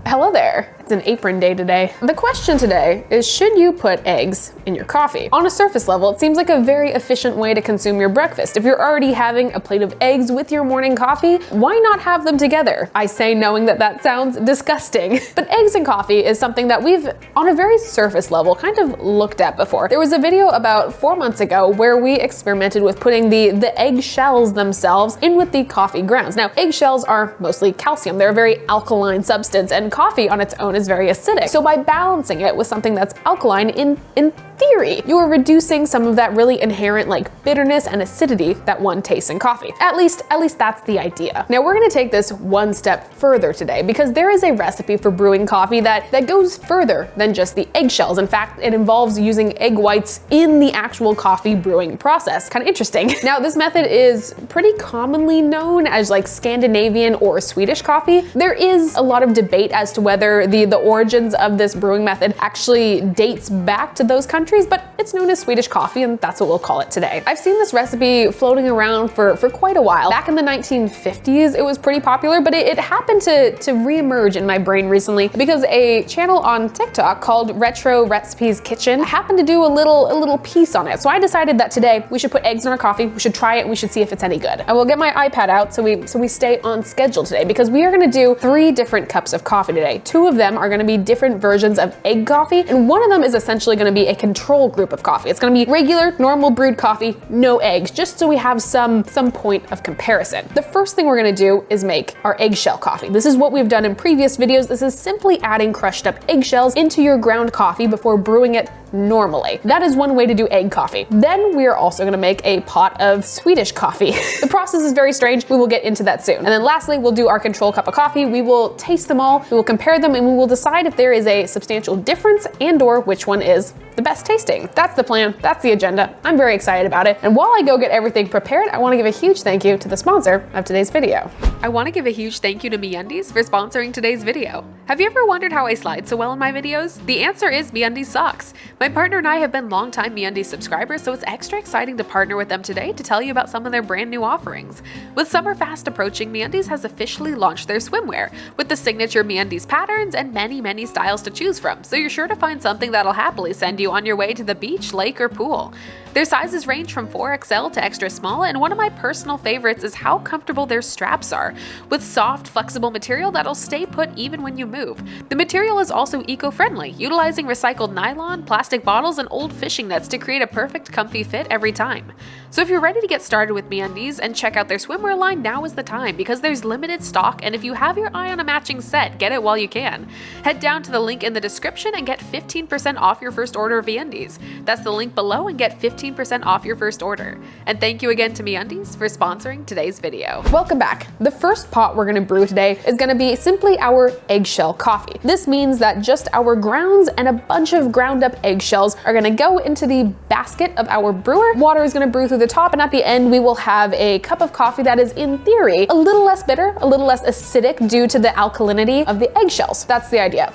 Hello there. It's an apron day today. The question today is, should you put eggs in your coffee? On a surface level, it seems like a very efficient way to consume your breakfast. If you're already having a plate of eggs with your morning coffee, why not have them together? I say knowing that that sounds disgusting. But eggs and coffee is something that we've, on a very surface level, kind of looked at before. There was a video about 4 months ago where we experimented with putting the egg shells themselves in with the coffee grounds. Now, egg shells are mostly calcium. They're a very alkaline substance, and coffee on its own is very acidic. So by balancing it with something that's alkaline, in theory, you are reducing some of that really inherent bitterness and acidity that one tastes in coffee. At least that's the idea. Now we're gonna take this one step further today because there is a recipe for brewing coffee that goes further than just the eggshells. In fact, it involves using egg whites in the actual coffee brewing process. Kind of interesting. Now this method is pretty commonly known as Scandinavian or Swedish coffee. There is a lot of debate as to whether the origins of this brewing method actually dates back to those countries, but it's known as Swedish coffee, and that's what we'll call it today. I've seen this recipe floating around for quite a while. Back in the 1950s, it was pretty popular, but it happened to reemerge in my brain recently because a channel on TikTok called Retro Recipes Kitchen happened to do a little piece on it. So I decided that today we should put eggs in our coffee, we should try it, and we should see if it's any good. I will get my iPad out so we stay on schedule today because we are gonna do 3 different cups of coffee today. 2 of them are gonna be different versions of egg coffee, and one of them is essentially gonna be a control group of coffee. It's gonna be regular, normal brewed coffee, no eggs, just so we have some point of comparison. The first thing we're gonna do is make our eggshell coffee. This is what we've done in previous videos. This is simply adding crushed up eggshells into your ground coffee before brewing it normally. That is one way to do egg coffee. Then we are also gonna make a pot of Swedish coffee. The process is very strange. We will get into that soon. And then lastly, we'll do our control cup of coffee. We will taste them all, we will compare them, and we will decide if there is a substantial difference and/or which one is the best tasting. That's the plan, that's the agenda. I'm very excited about it. And while I go get everything prepared, I wanna give a huge thank you to the sponsor of today's video. I wanna give a huge thank you to MeUndies for sponsoring today's video. Have you ever wondered how I slide so well in my videos? The answer is MeUndies socks. My partner and I have been longtime MeUndies subscribers, so it's extra exciting to partner with them today to tell you about some of their brand new offerings. With summer fast approaching, MeUndies has officially launched their swimwear with the signature MeUndies patterns and many styles to choose from, so you're sure to find something that'll happily send you on your way to the beach, lake, or pool. Their sizes range from 4XL to extra small, and one of my personal favorites is how comfortable their straps are, with soft, flexible material that'll stay put even when you move. The material is also eco-friendly, utilizing recycled nylon, plastic bottles, and old fishing nets to create a perfect comfy fit every time. So if you're ready to get started with MeUndies and check out their swimwear line, now is the time because there's limited stock, and if you have your eye on a matching set, get it while you can. Head down to the link in the description and get 15% off your first order of MeUndies. That's the link below and get 15% off your first order. And thank you again to MeUndies for sponsoring today's video. Welcome back. The first pot we're gonna brew today is gonna be simply our eggshell coffee. This means that just our grounds and a bunch of ground up eggshells are gonna go into the basket of our brewer. Water is gonna brew through the top, and at the end we will have a cup of coffee that is, in theory, a little less bitter, a little less acidic due to the alkalinity of the eggshells. That's the idea.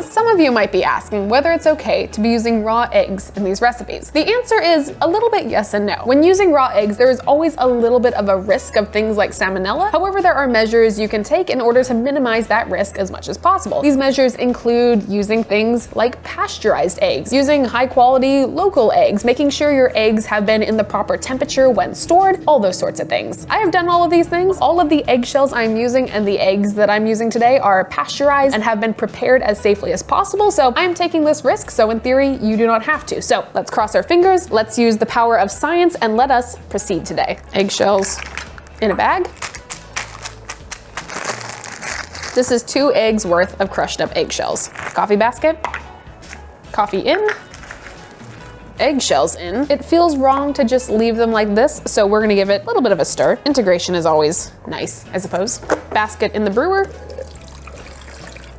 Some of you might be asking whether it's okay to be using raw eggs in these recipes. The answer is a little bit yes and no. When using raw eggs, there is always a little bit of a risk of things like salmonella. However, there are measures you can take in order to minimize that risk as much as possible. These measures include using things like pasteurized eggs, using high quality local eggs, making sure your eggs have been in the proper temperature when stored, all those sorts of things. I have done all of these things. All of the eggshells I'm using and the eggs that I'm using today are pasteurized and have been prepared as safely as possible, so I am taking this risk, so in theory, you do not have to. So let's cross our fingers, let's use the power of science, and let us proceed today. Eggshells in a bag. This is 2 eggs worth of crushed up eggshells. Coffee basket, coffee in, eggshells in. It feels wrong to just leave them like this, so we're gonna give it a little bit of a stir. Integration is always nice, I suppose. Basket in the brewer.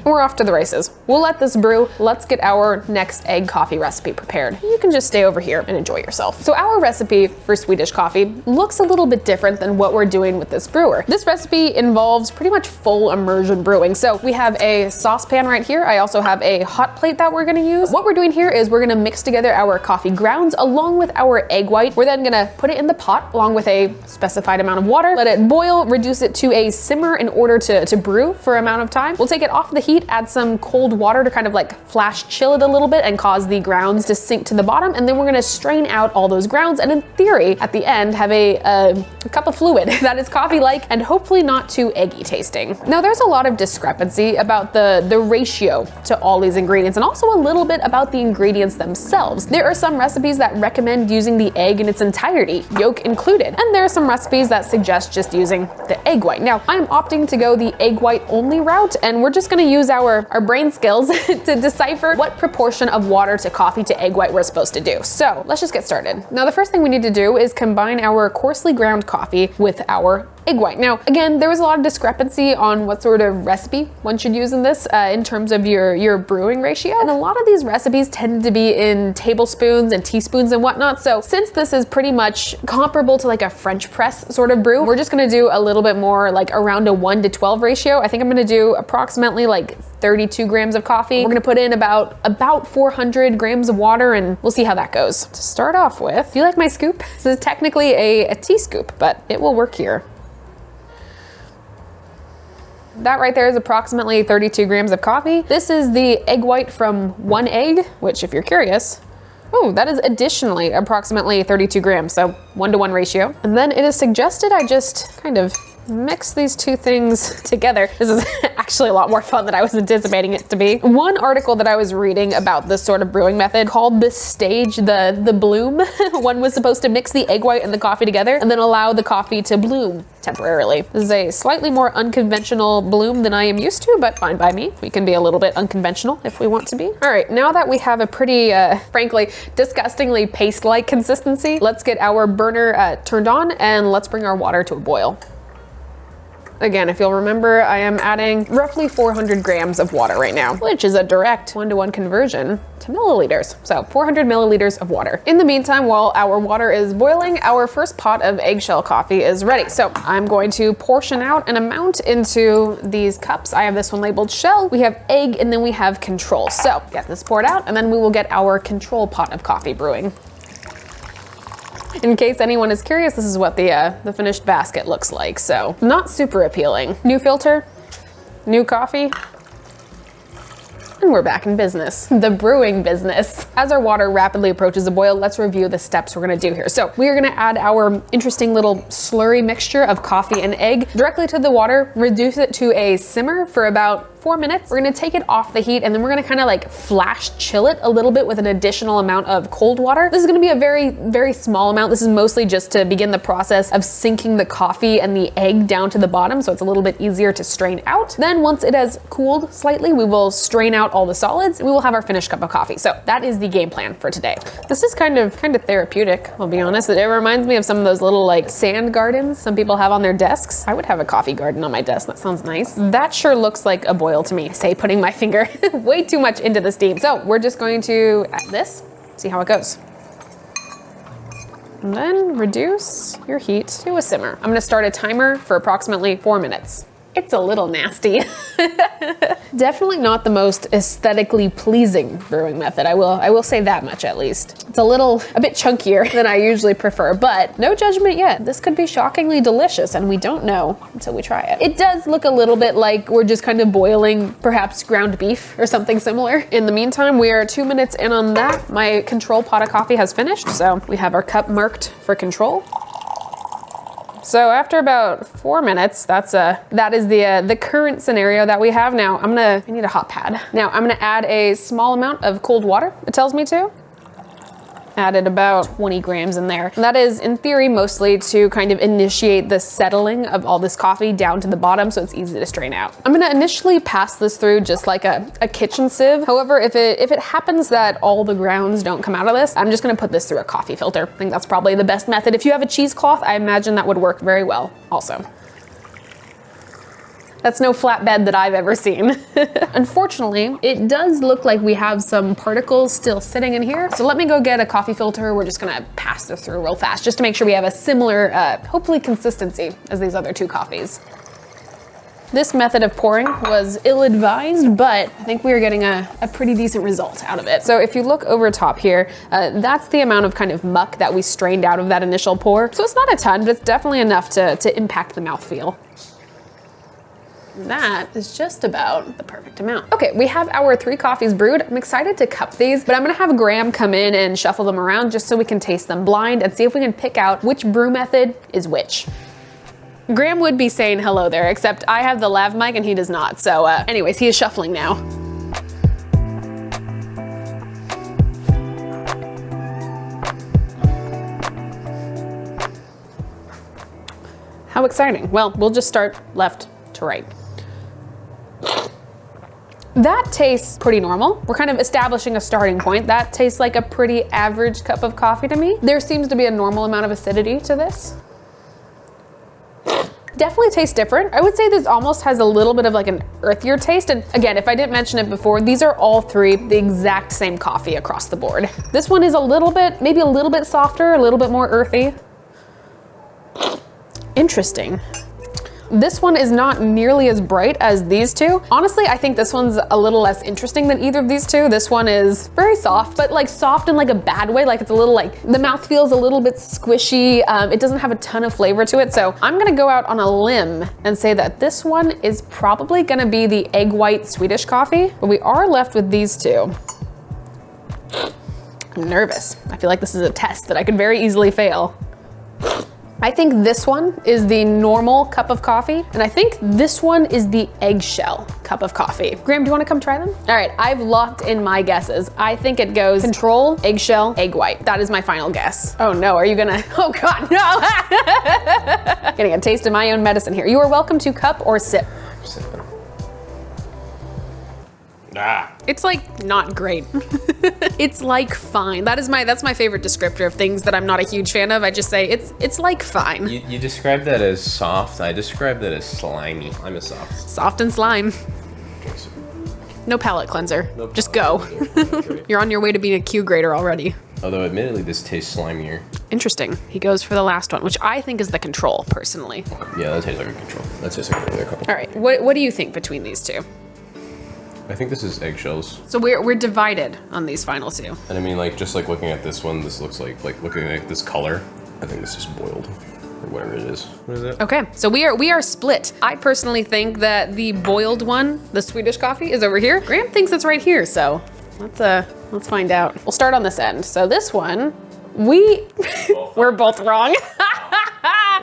We're off to the races. We'll let this brew. Let's get our next egg coffee recipe prepared. You can just stay over here and enjoy yourself. So our recipe for Swedish coffee looks a little bit different than what we're doing with this brewer. This recipe involves pretty much full immersion brewing. So we have a saucepan right here. I also have a hot plate that we're gonna use. What we're doing here is we're gonna mix together our coffee grounds along with our egg white. We're then gonna put it in the pot along with a specified amount of water, let it boil, reduce it to a simmer in order to brew for an amount of time. We'll take it off the heat heat, add some cold water to kind of like flash chill it a little bit and cause the grounds to sink to the bottom. And then we're gonna strain out all those grounds, and in theory, at the end, have a cup of fluid that is coffee-like and hopefully not too eggy tasting. Now, there's a lot of discrepancy about the ratio to all these ingredients, and also a little bit about the ingredients themselves. There are some recipes that recommend using the egg in its entirety, yolk included, and there are some recipes that suggest just using the egg white. Now, I'm opting to go the egg white only route, and we're just gonna use our brain skills to decipher what proportion of water to coffee to egg white we're supposed to do. So let's just get started. Now, the first thing we need to do is combine our coarsely ground coffee with our egg white. Now, again, there was a lot of discrepancy on what sort of recipe one should use in this in terms of your brewing ratio. And a lot of these recipes tend to be in tablespoons and teaspoons and whatnot. So since this is pretty much comparable to like a French press sort of brew, we're just gonna do a little bit more like around a 1:12 ratio. I think I'm gonna do approximately like 32 grams of coffee. We're gonna put in about 400 grams of water, and we'll see how that goes. To start off with, do you like my scoop? This is technically a tea scoop, but it will work here. That right there is approximately 32 grams of coffee. This is the egg white from one egg, which if you're curious, oh, that is additionally approximately 32 grams, so 1:1 ratio. And then it is suggested I just kind of mix these two things together. This is actually a lot more fun than I was anticipating it to be. One article that I was reading about this sort of brewing method called this stage the bloom. One was supposed to mix the egg white and the coffee together and then allow the coffee to bloom temporarily. This is a slightly more unconventional bloom than I am used to, but fine by me. We can be a little bit unconventional if we want to be. All right, now that we have a pretty, frankly, disgustingly paste-like consistency, let's get our burner turned on and let's bring our water to a boil. Again, if you'll remember, I am adding roughly 400 grams of water right now, which is a direct 1:1 conversion to milliliters. So 400 milliliters of water. In the meantime, while our water is boiling, our first pot of eggshell coffee is ready. So I'm going to portion out an amount into these cups. I have this one labeled shell, we have egg, and then we have control. So get this poured out, and then we will get our control pot of coffee brewing. In case anyone is curious, this is what the finished basket looks like, so not super appealing. New filter, new coffee, and we're back in business. The brewing business. As our water rapidly approaches a boil, let's review the steps we're gonna do here. So we are gonna add our interesting little slurry mixture of coffee and egg directly to the water, reduce it to a simmer for about 4 minutes. We're gonna take it off the heat, and then we're gonna kind of like flash chill it a little bit with an additional amount of cold water. This is gonna be a very, very small amount. This is mostly just to begin the process of sinking the coffee and the egg down to the bottom, so it's a little bit easier to strain out. Then once it has cooled slightly, we will strain out all the solids, and we will have our finished cup of coffee. So that is the game plan for today. This is kind of therapeutic, I'll be honest. It reminds me of some of those little like sand gardens some people have on their desks. I would have a coffee garden on my desk. That sounds nice. That sure looks like a boil to me. Say, putting my finger way too much into the steam. So we're just going to add this, see how it goes. And then reduce your heat to a simmer. I'm gonna start a timer for approximately 4 minutes. It's a little nasty. Definitely not the most aesthetically pleasing brewing method. I will say that much at least. It's a bit chunkier than I usually prefer, but no judgment yet. This could be shockingly delicious, and we don't know until we try it. It does look a little bit like we're just kind of boiling perhaps ground beef or something similar. In the meantime, we are 2 minutes in on that. My control pot of coffee has finished, so we have our cup marked for control. So after about 4 minutes, that is the current scenario that we have now. I need a hot pad. Now I'm gonna add a small amount of cold water, it tells me to. Added about 20 grams in there. And that is in theory mostly to kind of initiate the settling of all this coffee down to the bottom so it's easy to strain out. I'm gonna initially pass this through just like a kitchen sieve. However, if it happens that all the grounds don't come out of this, I'm just gonna put this through a coffee filter. I think that's probably the best method. If you have a cheesecloth, I imagine that would work very well also. That's no flatbed that I've ever seen. Unfortunately, it does look like we have some particles still sitting in here. So let me go get a coffee filter. We're just gonna pass this through real fast just to make sure we have a similar, hopefully consistency as these other two coffees. This method of pouring was ill-advised, but I think we are getting a pretty decent result out of it. So if you look over top here, that's the amount of kind of muck that we strained out of that initial pour. So it's not a ton, but it's definitely enough to impact the mouthfeel. That is just about the perfect amount. Okay, we have our 3 coffees brewed. I'm excited to cup these, but I'm gonna have Graham come in and shuffle them around just so we can taste them blind and see if we can pick out which brew method is which. Graham would be saying hello there, except I have the lav mic and he does not. So anyways, he is shuffling now. How exciting. Well, we'll just start left to right. That tastes pretty normal. We're kind of establishing a starting point. That tastes like a pretty average cup of coffee to me. There seems to be a normal amount of acidity to this. Definitely tastes different. I would say this almost has a little bit of like an earthier taste. And again, if I didn't mention it before, these are all 3 the exact same coffee across the board. This one is a little bit, maybe a little bit softer, a little bit more earthy. Interesting. This one is not nearly as bright as these 2. Honestly, I think this one's a little less interesting than either of these 2. This one is very soft, but like soft in like a bad way. Like it's a little like, the mouth feels a little bit squishy. It doesn't have a ton of flavor to it. So I'm gonna go out on a limb and say that this one is probably gonna be the egg white Swedish coffee, but we are left with these 2. I'm nervous. I feel like this is a test that I could very easily fail. I think this one is the normal cup of coffee, and I think this one is the eggshell cup of coffee. Graham, do you wanna come try them? All right, I've locked in my guesses. I think it goes control, eggshell, egg white. That is my final guess. Oh no, are you gonna, oh God, no! Getting a taste of my own medicine here. You are welcome to cup or sip. Sipping. Ah. It's like not great. It's like fine. That's my favorite descriptor of things that I'm not a huge fan of. I just say it's like fine. You described that as soft. I described that as slimy. I'm a soft. Soft and slime. No palate cleanser. No just palate go. cleanser. You're on your way to being a Q grader already. Although admittedly this tastes slimier. Interesting. He goes for the last one, which I think is the control, personally. Yeah, that tastes like a control. That tastes like a couple. All right, what do you think between these 2? I think this is eggshells. So we're divided on these final 2. And I mean, like, just like looking at this one, this looks like looking at this color, I think this is boiled, or whatever it is. What is it? Okay, so we are split. I personally think that the boiled one, the Swedish coffee, is over here. Graham thinks it's right here, so let's find out. We'll start on this end. So this one, we're both wrong.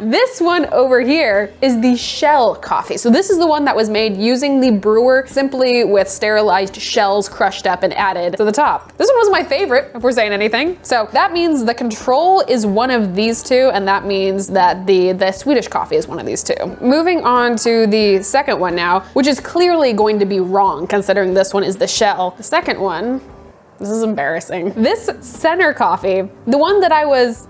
This one over here is the shell coffee. So this is the one that was made using the brewer simply with sterilized shells crushed up and added to the top. This one was my favorite, if we're saying anything. So that means the control is one of these 2, and that means that the Swedish coffee is one of these 2. Moving on to the second one now, which is clearly going to be wrong considering this one is the shell. The second one, this is embarrassing. This center coffee, the one that I was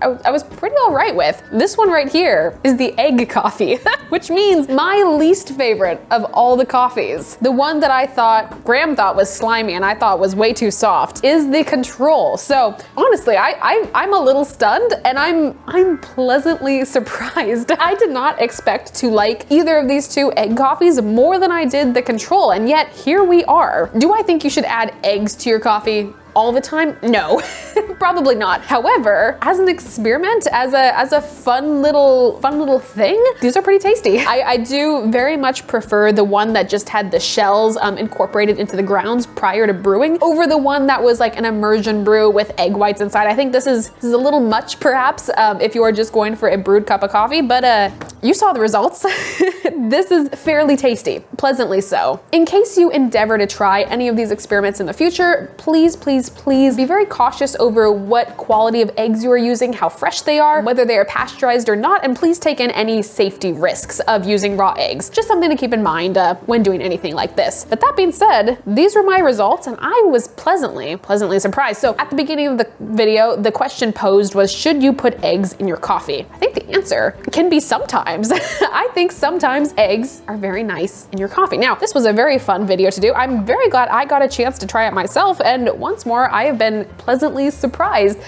pretty all right with, this one right here is the egg coffee, which means my least favorite of all the coffees. The one that Graham thought was slimy and I thought was way too soft is the control. So honestly, I'm a little stunned and I'm pleasantly surprised. I did not expect to like either of these 2 egg coffees more than I did the control, and yet here we are. Do I think you should add eggs to your coffee all the time? No, probably not. However, as an experiment, as a fun little thing, these are pretty tasty. I do very much prefer the one that just had the shells incorporated into the grounds prior to brewing over the one that was like an immersion brew with egg whites inside. I think this is a little much perhaps if you are just going for a brewed cup of coffee, but you saw the results. This is fairly tasty, pleasantly so. In case you endeavor to try any of these experiments in the future, please be very cautious over what quality of eggs you are using, how fresh they are, whether they are pasteurized or not, and please take in any safety risks of using raw eggs. Just something to keep in mind when doing anything like this. But that being said, these were my results and I was pleasantly surprised. So at the beginning of the video, the question posed was, should you put eggs in your coffee? I think the answer can be sometimes. I think sometimes eggs are very nice in your coffee. Now, this was a very fun video to do. I'm very glad I got a chance to try it myself, and once more, more. I have been pleasantly surprised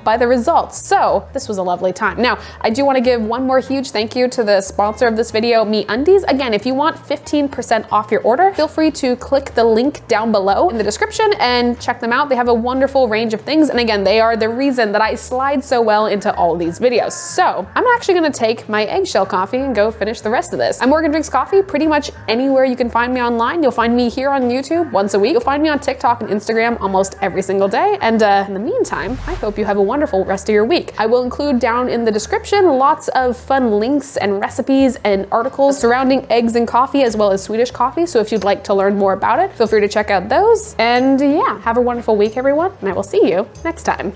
by the results. So this was a lovely time. Now, I do want to give one more huge thank you to the sponsor of this video, MeUndies. Again, if you want 15% off your order, feel free to click the link down below in the description and check them out. They have a wonderful range of things. And again, they are the reason that I slide so well into all these videos. So I'm actually gonna take my eggshell coffee and go finish the rest of this. I'm Morgan Drinks Coffee pretty much anywhere you can find me online. You'll find me here on YouTube once a week. You'll find me on TikTok and Instagram almost every single day. And in the meantime, I hope you have a wonderful rest of your week. I will include down in the description lots of fun links and recipes and articles surrounding eggs and coffee, as well as Swedish coffee. So if you'd like to learn more about it, feel free to check out those. And yeah, have a wonderful week, everyone. And I will see you next time.